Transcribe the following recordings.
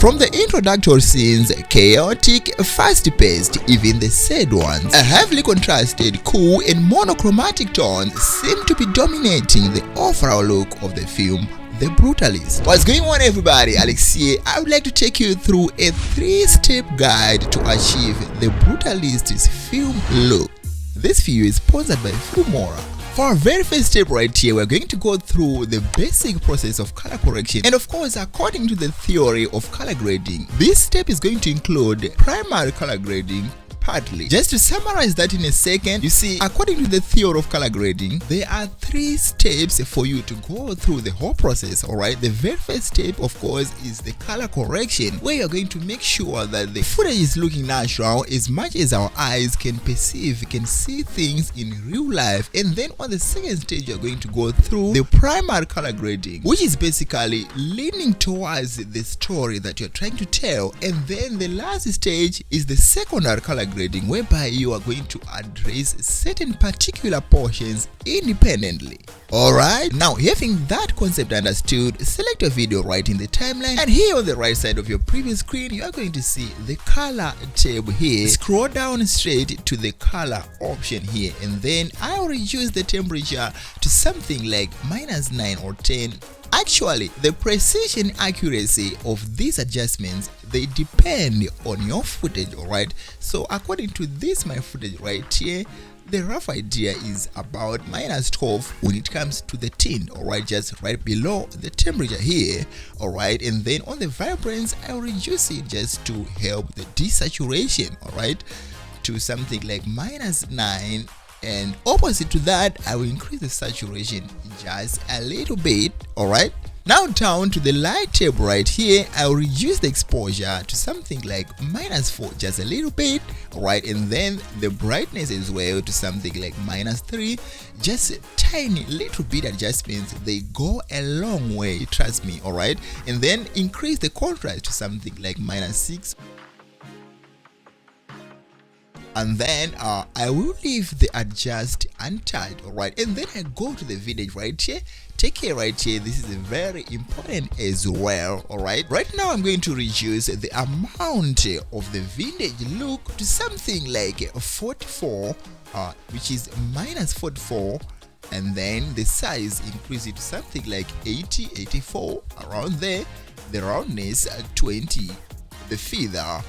From the introductory scenes, chaotic, fast-paced, even the sad ones, a heavily contrasted, cool and monochromatic tones seem to be dominating the overall look of the film The Brutalist. What's going on, everybody? Alex here. I would like to take you through a 3-step guide to achieve The Brutalist's film look. This video is sponsored by Filmora. For our very first step right here, we're going to go through the basic process of color correction, and of course, according to the theory of color grading, this step is going to include primary color grading. Partly. Just to summarize that in a second, you see, according to the theory of color grading, there are 3 steps for you to go through the whole process. Alright, the very first step, of course, is the color correction, where you're going to make sure that the footage is looking natural as much as our eyes can perceive, can see things in real life. And then on the second stage, you're going to go through the primary color grading, which is basically leaning towards the story that you're trying to tell. And then the last stage is the secondary color grading, whereby you are going to address certain particular portions independently. Alright, now having that concept understood, select a video right in the timeline, and here on the right side of your previous screen you are going to see the color tab here. Scroll down straight to the color option here, and then I'll reduce the temperature to something like -9 or 10. Actually, the precision accuracy of these adjustments, they depend on your footage. Alright, so according to this my footage right here, the rough idea is about -12 when it comes to the tint. Alright, just right below the temperature here. Alright, and then on the vibrance I'll reduce it just to help the desaturation, alright, to something like -9. And opposite to that, I will increase the saturation just a little bit. Alright, now down to the light tab right here, I will reduce the exposure to something like -4, just a little bit. Alright, and then the brightness as well to something like -3. Just tiny little bit adjustments, they go a long way, trust me. Alright, and then increase the contrast to something like -6. And then I will leave the adjust untouched. Alright, and then I go to the vintage right here. Take care right here, this is very important as well. Alright, right now I'm going to reduce the amount of the vintage look to something like 44, which is -44, and then the size increase it to something like 80, 84, around there. The roundness 20, the feather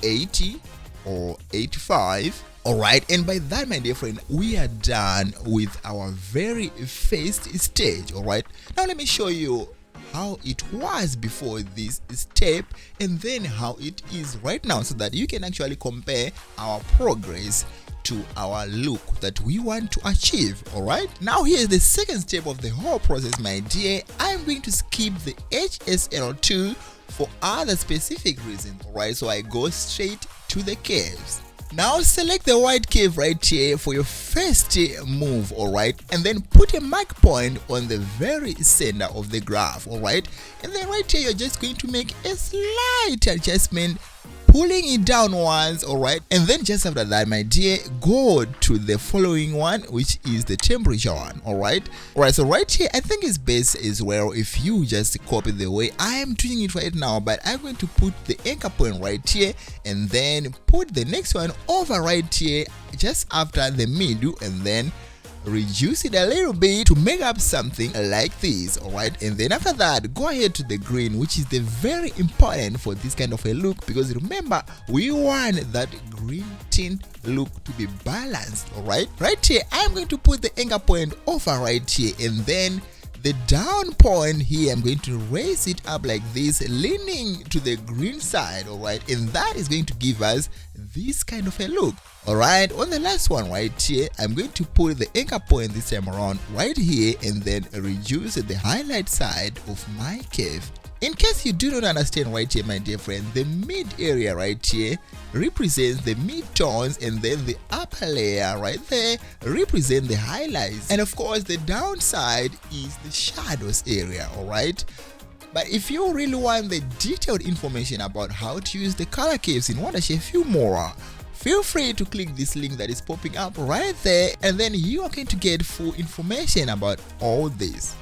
80 or 85. Alright, and by that, my dear friend, we are done with our very first stage. Alright, now let me show you how it was before this step and then how it is right now, so that you can actually compare our progress to our look that we want to achieve. Alright, now here's the second step of the whole process, my dear. I'm going to skip the HSL2 for other specific reasons. Alright, so I go straight to the curves. Now select the white curve right here for your first move. Alright, and then put a mark point on the very center of the graph. Alright, and then right here you're just going to make a slight adjustment, pulling it down once. Alright, and then just after that, my dear, go to the following one, which is the temperature one. Alright, so right here I think it's best as well if you just copy the way I am doing it right now, but I'm going to put the anchor point right here and then put the next one over right here just after the middle, and then reduce it a little bit to make up something like this. Alright, and then after that, go ahead to the green, which is the very important for this kind of a look, because remember, we want that green tint look to be balanced. Alright, right here I'm going to put the anchor point over right here, and then the down point here I'm going to raise it up like this, leaning to the green side. Alright, and that is going to give us this kind of a look. Alright, on the last one right here, I'm going to put the anchor point this time around right here, and then reduce the highlight side of my curve. In case you do not understand right here, my dear friend, the mid area right here represents the mid-tones, and then the upper layer right there represents the highlights, and of course the downside is the shadows area. Alright, but if you really want the detailed information about how to use the color curves in Wondershare Filmora, feel free to click this link that is popping up right there, and then you are going to get full information about all this.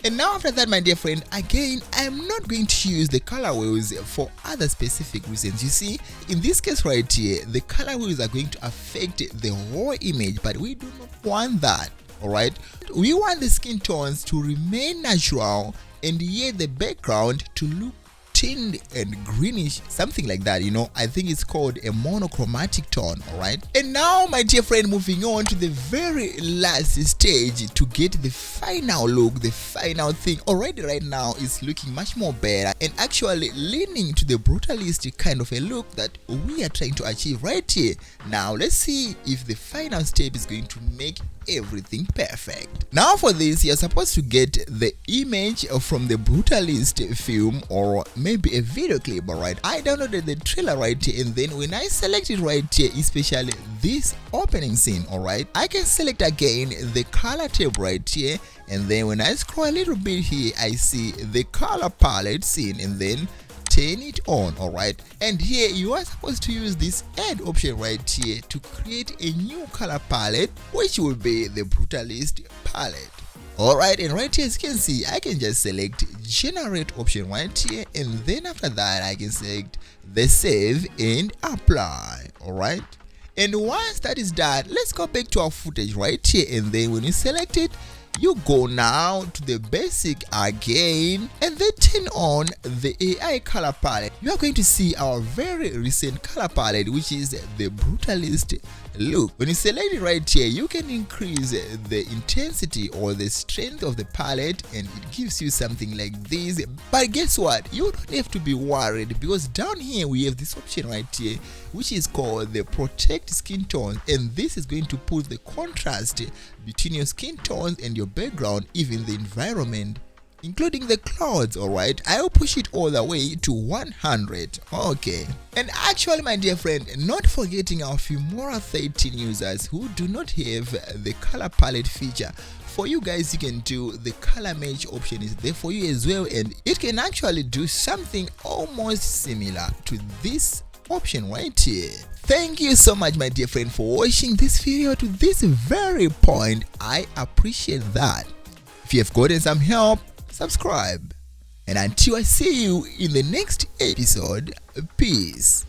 And now after that, my dear friend, again, I am not going to use the color wheels for other specific reasons. You see, in this case right here, the color wheels are going to affect the raw image, but we do not want that. Alright, we want the skin tones to remain natural and yet the background to look tinged and greenish, something like that. I think it's called a monochromatic tone. Alright, and now my dear friend, moving on to the very last stage to get the final look, the final thing. Already right now it's looking much more better and actually leaning to the brutalist kind of a look that we are trying to achieve right here. Now let's see if the final step is going to make everything perfect. Now for this, you're supposed to get the image from the Brutalist film or maybe a video clip. Alright, I downloaded the trailer right here, and then when I select it right here, especially this opening scene, alright, I can select again the color tab right here, and then when I scroll a little bit here, I see the color palette scene, and then turn it on. Alright, and here you are supposed to use this add option right here to create a new color palette, which will be the Brutalist palette. Alright, and right here as you can see, I can just select generate option right here, and then after that I can select the save and apply. Alright, and once that is done, let's go back to our footage right here, and then when you select it, you go now to the basic again and then turn on the AI color palette. You are going to see our very recent color palette, which is the Brutalist look. When you select it right here, you can increase the intensity or the strength of the palette and it gives you something like this. But guess what? You don't have to be worried, because down here we have this option right here which is called the protect skin tone, and this is going to put the contrast between your skin tones and your background, even the environment, including the clouds. Alright, I will push it all the way to 100. Okay, and actually my dear friend, not forgetting our Filmora 13 users who do not have the color palette feature. For you guys, you can do the color match option is there for you as well, and it can actually do something almost similar to this option right here. Thank you so much my dear friend for watching this video to this very point. I appreciate that. If you have gotten some help, subscribe, and until I see you in the next episode, peace.